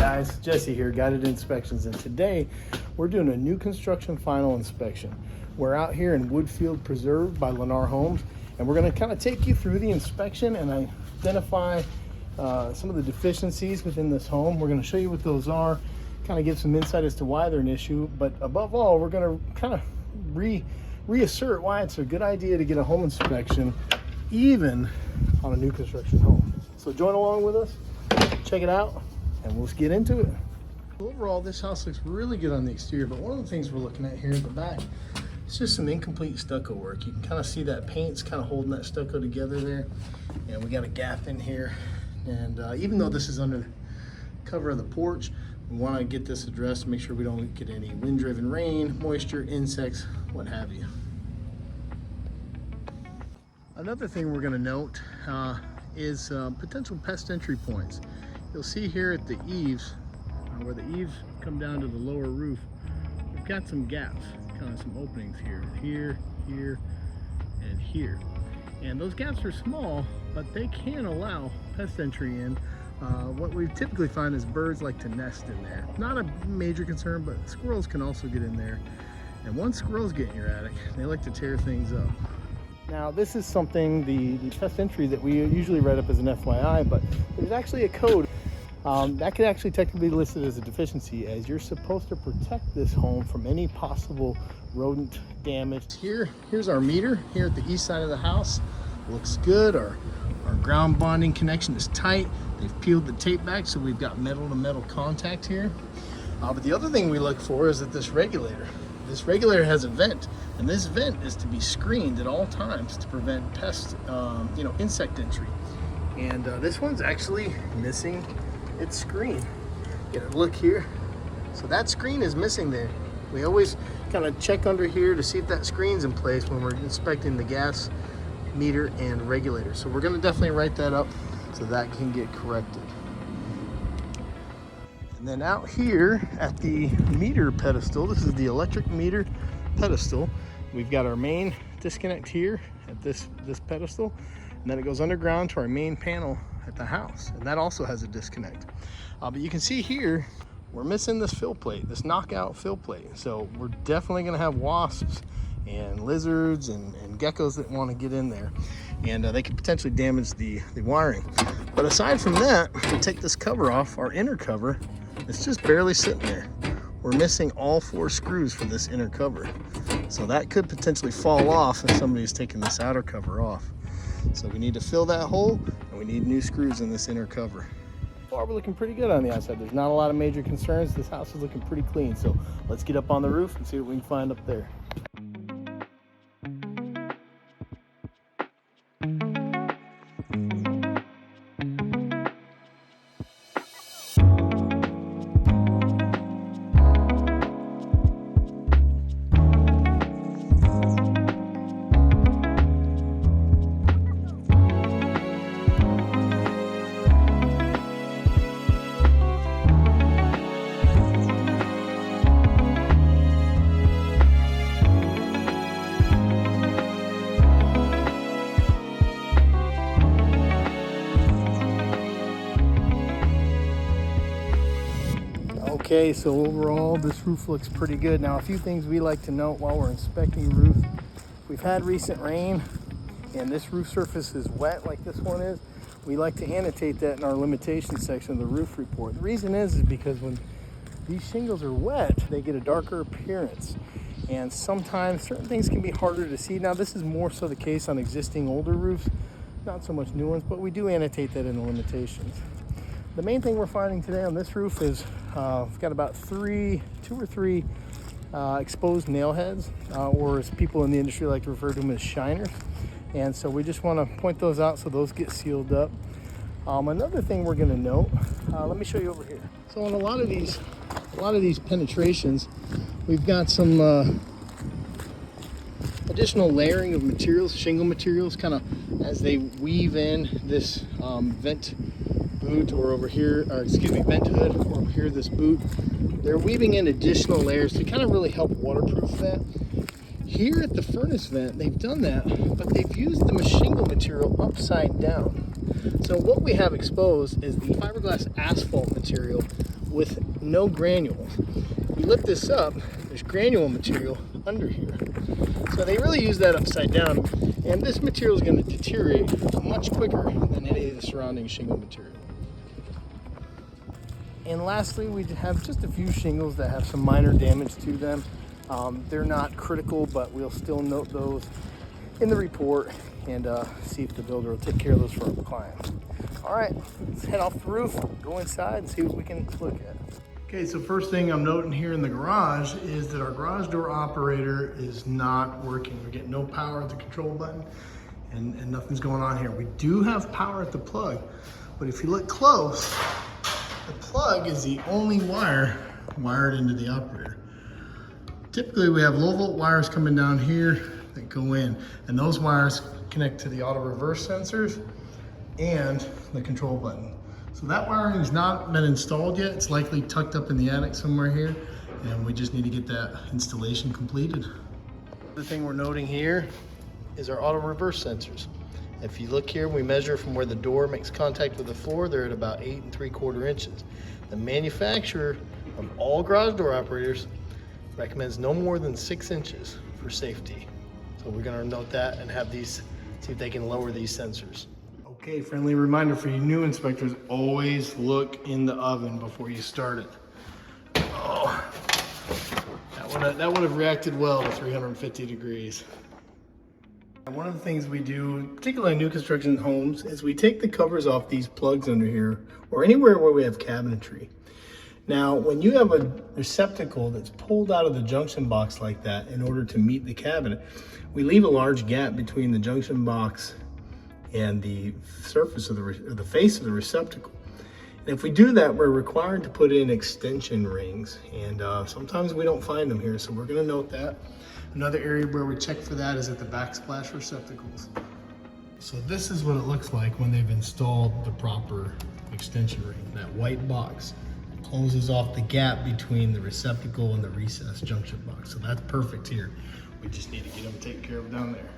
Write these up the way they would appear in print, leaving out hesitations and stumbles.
guys, Jesse here, Guided Inspections, and today we're doing a new construction final inspection. We're out here in Woodfield Preserve by Lennar Homes, and we're going to kind of take you through the inspection and identify some of the deficiencies within this home. We're going to show you what those are, kind of give some insight as to why they're an issue, but above all, we're going to kind of reassert why it's a good idea to get a home inspection even on a new construction home. So join along with us, check it out, and let's get into it. Overall, this house looks really good on the exterior, but one of the things we're looking at here at the back, it's just some incomplete stucco work. You can kind of see that paint's kind of holding that stucco together there, and we got a gap in here. And even though this is under the cover of the porch, we want to get this addressed to make sure we don't get any wind-driven rain, moisture, insects, what have you. Another thing we're going to note is potential pest entry points. You'll see here at the eaves, where the eaves come down to the lower roof, we've got some gaps, kind of some openings here, here, and here. And those gaps are small, but they can allow pest entry in. What we typically find is birds like to nest in there. Not a major concern, but squirrels can also get in there. And once squirrels get in your attic, they like to tear things up. Now this is something, the pest entry that we usually write up as an FYI, but there's actually a code that could actually technically be listed as a deficiency, as you're supposed to protect this home from any possible rodent damage. Here's our meter here at the east side of the house. Looks good. Our ground bonding connection is tight. They've peeled the tape back, so we've got metal to metal contact here. But the other thing we look for is that this regulator has a vent, and this vent is to be screened at all times to prevent pest, insect entry. And this one's actually missing its screen. Get a look here. So that screen is missing there. We always kind of check under here to see if that screen's in place when we're inspecting the gas meter and regulator. So we're going to definitely write that up so that can get corrected. And then out here at the meter pedestal, this is the electric meter pedestal. We've got our main disconnect here at this pedestal, and then it goes underground to our main panel at the house, and that also has a disconnect. But you can see here, we're missing this fill plate, this knockout fill plate. So we're definitely gonna have wasps and lizards and geckos that wanna get in there, and they could potentially damage the wiring. But aside from that, we take this cover off, our inner cover, it's just barely sitting there. We're missing all 4 screws for this inner cover. So that could potentially fall off if somebody's taking this outer cover off. So we need to fill that hole, and we need new screws in this inner cover. Far, we're looking pretty good on the outside. There's not a lot of major concerns. This house is looking pretty clean. So let's get up on the roof and see what we can find up there. Okay, so overall this roof looks pretty good. Now a few things we like to note while we're inspecting the roof. We've had recent rain and this roof surface is wet like this one is. We like to annotate that in our limitations section of the roof report. The reason is because when these shingles are wet, they get a darker appearance, and sometimes certain things can be harder to see. Now this is more so the case on existing older roofs, not so much new ones, but we do annotate that in the limitations. The main thing we're finding today on this roof is we've got about 2 or 3 exposed nail heads, or as people in the industry like to refer to them as shiners. And so we just want to point those out so those get sealed up. Another thing we're going to note, let me show you over here. So on a lot of these penetrations, we've got some additional layering of materials, shingle materials, kind of as they weave in this vent boot, or over here, or excuse me, vent hood, or over here this boot. They're weaving in additional layers to kind of really help waterproof that. Here at the furnace vent, they've done that, but they've used the shingle material upside down. So what we have exposed is the fiberglass asphalt material with no granules. We lift this up, there's granule material under here. So they really use that upside down, and this material is going to deteriorate much quicker than any of the surrounding shingle material. And lastly, we have just a few shingles that have some minor damage to them. They're not critical, but we'll still note those in the report and see if the builder will take care of those for our client. All right, let's head off the roof, go inside and see what we can look at. Okay, so first thing I'm noting here in the garage is that our garage door operator is not working. We're getting no power at the control button and nothing's going on here. We do have power at the plug, but if you look close, the plug is the only wire wired into the operator. Typically we have low volt wires coming down here that go in, and those wires connect to the auto reverse sensors and the control button. So that wiring has not been installed yet. It's likely tucked up in the attic somewhere here, and we just need to get that installation completed. The thing we're noting here is our auto reverse sensors. If you look here, we measure from where the door makes contact with the floor, they're at about 8 3/4 inches. The manufacturer of all garage door operators recommends no more than 6 inches for safety. So we're gonna note that and have these, see if they can lower these sensors. Okay, friendly reminder for you new inspectors, always look in the oven before you start it. Oh, that would have reacted well to 350 degrees. And one of the things we do, particularly in new construction homes, is we take the covers off these plugs under here, or anywhere where we have cabinetry. Now, when you have a receptacle that's pulled out of the junction box like that in order to meet the cabinet, we leave a large gap between the junction box and the surface of the face of the receptacle. And if we do that, we're required to put in extension rings, and sometimes we don't find them here, so we're gonna note that. Another area where we check for that is at the backsplash receptacles. So this is what it looks like when they've installed the proper extension ring. That white box closes off the gap between the receptacle and the recessed junction box. So that's perfect here. We just need to get them taken care of down there.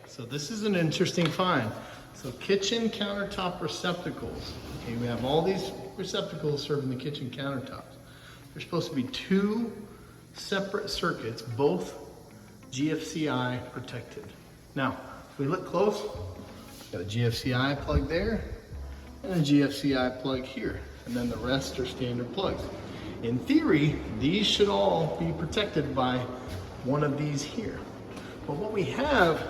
So this is an interesting find. So kitchen countertop receptacles. Okay, we have all these receptacles serving the kitchen countertops. There's supposed to be 2 separate circuits, both GFCI protected. Now, if we look close, we've got a GFCI plug there and a GFCI plug here, and then the rest are standard plugs. In theory, these should all be protected by one of these here. But what we have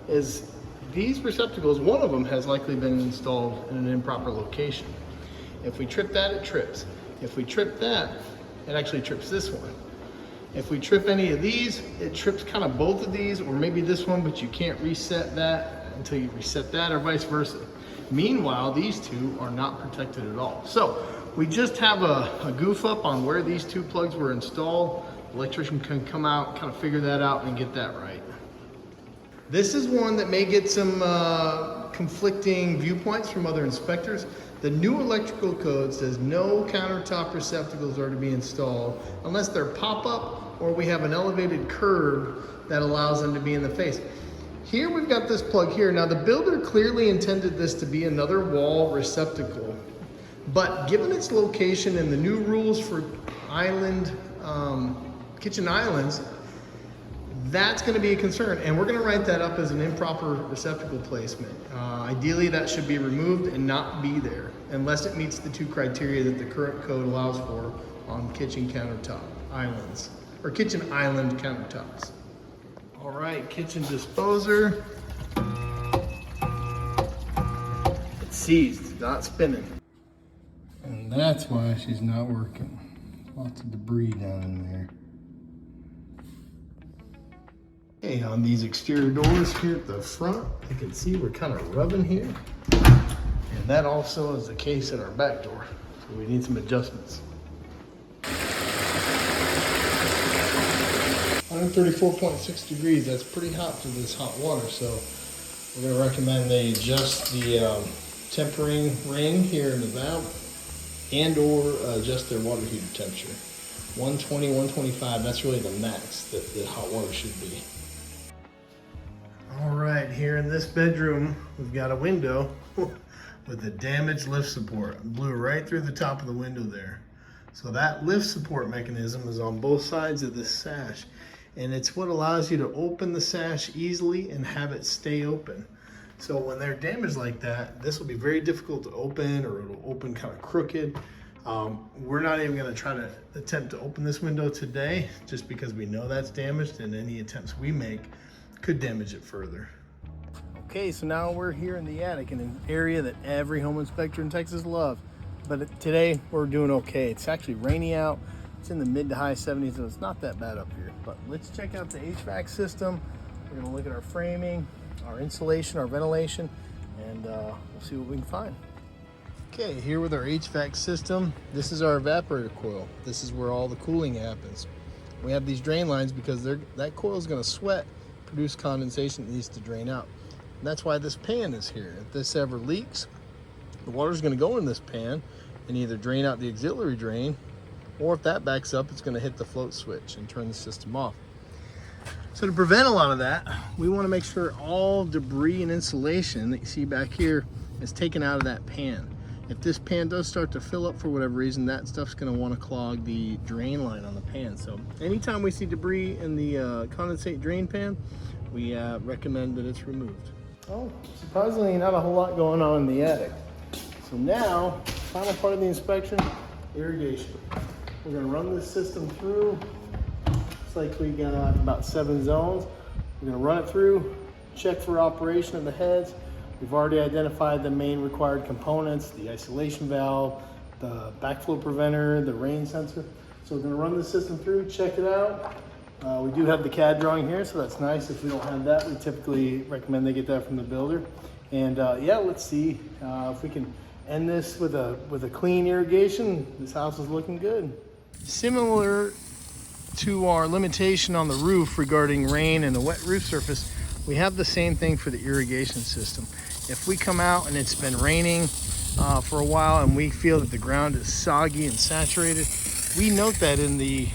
is these receptacles, one of them has likely been installed in an improper location. If we trip that, it trips. If we trip that, it actually trips this one. If we trip any of these, it trips kind of both of these, or maybe this one, but you can't reset that until you reset that, or vice versa. Meanwhile, these two are not protected at all. So we just have a goof up on where these 2 plugs were installed. The electrician can come out, kind of figure that out and get that right. This is one that may get some conflicting viewpoints from other inspectors. The new electrical code says no countertop receptacles are to be installed unless they're pop-up or we have an elevated curb that allows them to be in the face. Here we've got this plug here. Now the builder clearly intended this to be another wall receptacle, but given its location and the new rules for kitchen islands, that's going to be a concern, and we're going to write that up as an improper receptacle placement. Ideally, that should be removed and not be there unless it meets the 2 criteria that the current code allows for on kitchen countertop islands, or kitchen island countertops. All right, kitchen disposer. It's seized, not spinning. And that's why she's not working. Lots of debris down in there. Okay, on these exterior doors here at the front, you can see we're kind of rubbing here. And that also is the case at our back door. So we need some adjustments. 134.6 degrees, that's pretty hot for this hot water. So we're gonna recommend they adjust the tempering ring here in the valve and or adjust their water heater temperature. 120, 125, that's really the max that the hot water should be. All right, here in this bedroom, we've got a window with a damaged lift support. It blew right through the top of the window there. So that lift support mechanism is on both sides of this sash, and it's what allows you to open the sash easily and have it stay open. So when they're damaged like that, this will be very difficult to open, or it'll open kind of crooked. We're not even going to try to attempt to open this window today, just because we know that's damaged, and any attempts we make could damage it further. Okay, so now we're here in the attic, in an area that every home inspector in Texas loves. But today we're doing okay. It's actually rainy out. It's in the mid to high 70s, so it's not that bad up here. But let's check out the HVAC system. We're gonna look at our framing, our insulation, our ventilation, and we'll see what we can find. Okay, here with our HVAC system, this is our evaporator coil. This is where all the cooling happens. We have these drain lines because that coil is gonna sweat, produce condensation that needs to drain out. And that's why this pan is here. If this ever leaks, the water is going to go in this pan and either drain out the auxiliary drain, or if that backs up, it's going to hit the float switch and turn the system off. So to prevent a lot of that, we want to make sure all debris and insulation that you see back here is taken out of that pan. If this pan does start to fill up for whatever reason, that stuff's going to want to clog the drain line on the pan. So anytime we see debris in the condensate drain pan, we recommend that it's removed. Oh, surprisingly not a whole lot going on in the attic. So now, final part of the inspection, irrigation. We're gonna run this system through. Looks like we got about 7 zones. We're gonna run it through, check for operation of the heads. We've already identified the main required components, the isolation valve, the backflow preventer, the rain sensor. So we're gonna run the system through, check it out. We do have the CAD drawing here, so that's nice. If we don't have that, we typically recommend they get that from the builder. And yeah, let's see if we can end this with a clean irrigation. This house is looking good. Similar to our limitation on the roof regarding rain and the wet roof surface, we have the same thing for the irrigation system. If we come out and it's been raining for a while and we feel that the ground is soggy and saturated, we note that in the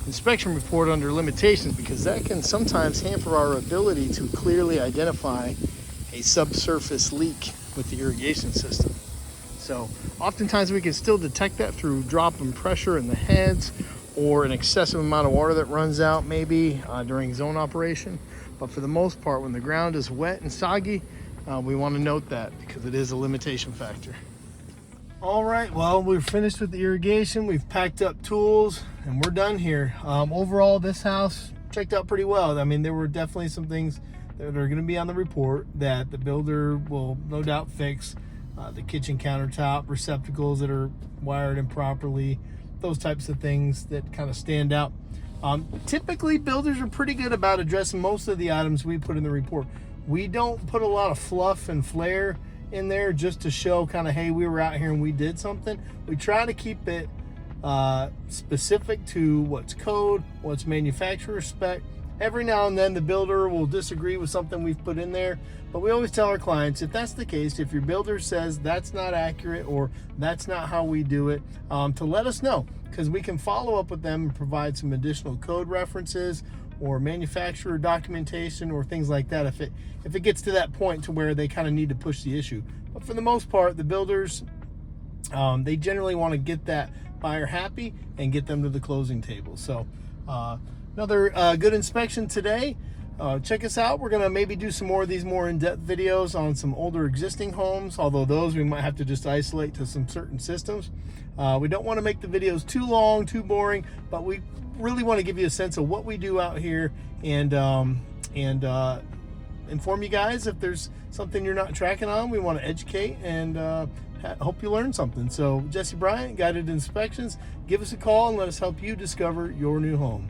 inspection report under limitations, because that can sometimes hamper our ability to clearly identify a subsurface leak with the irrigation system. So oftentimes we can still detect that through drop in pressure in the heads, or an excessive amount of water that runs out maybe during zone operation. But for the most part, when the ground is wet and soggy, we want to note that, because it is a limitation factor. All right, well, we're finished with the irrigation. We've packed up tools and we're done here. Overall, this house checked out pretty well. I mean, there were definitely some things that are going to be on the report that the builder will no doubt fix. The kitchen countertop receptacles that are wired improperly, those types of things that kind of stand out. Typically, builders are pretty good about addressing most of the items we put in the report. We don't put a lot of fluff and flair in there just to show kind of, hey, we were out here and we did something. We try to keep it specific to what's code, what's manufacturer spec. Every now and then the builder will disagree with something we've put in there, but we always tell our clients, if that's the case, if your builder says that's not accurate or that's not how we do it, to let us know, because we can follow up with them and provide some additional code references or manufacturer documentation or things like that if it gets to that point to where they kind of need to push the issue. But for the most part, the builders, they generally want to get that buyer happy and get them to the closing table. So another good inspection today. Check us out. We're going to maybe do some more of these more in-depth videos on some older existing homes, although those we might have to just isolate to some certain systems. We don't want to make the videos too long, too boring, but we really want to give you a sense of what we do out here and inform you guys if there's something you're not tracking on. We want to educate and hope you learn something. So Jesse Bryant, Guided Inspections, give us a call and let us help you discover your new home.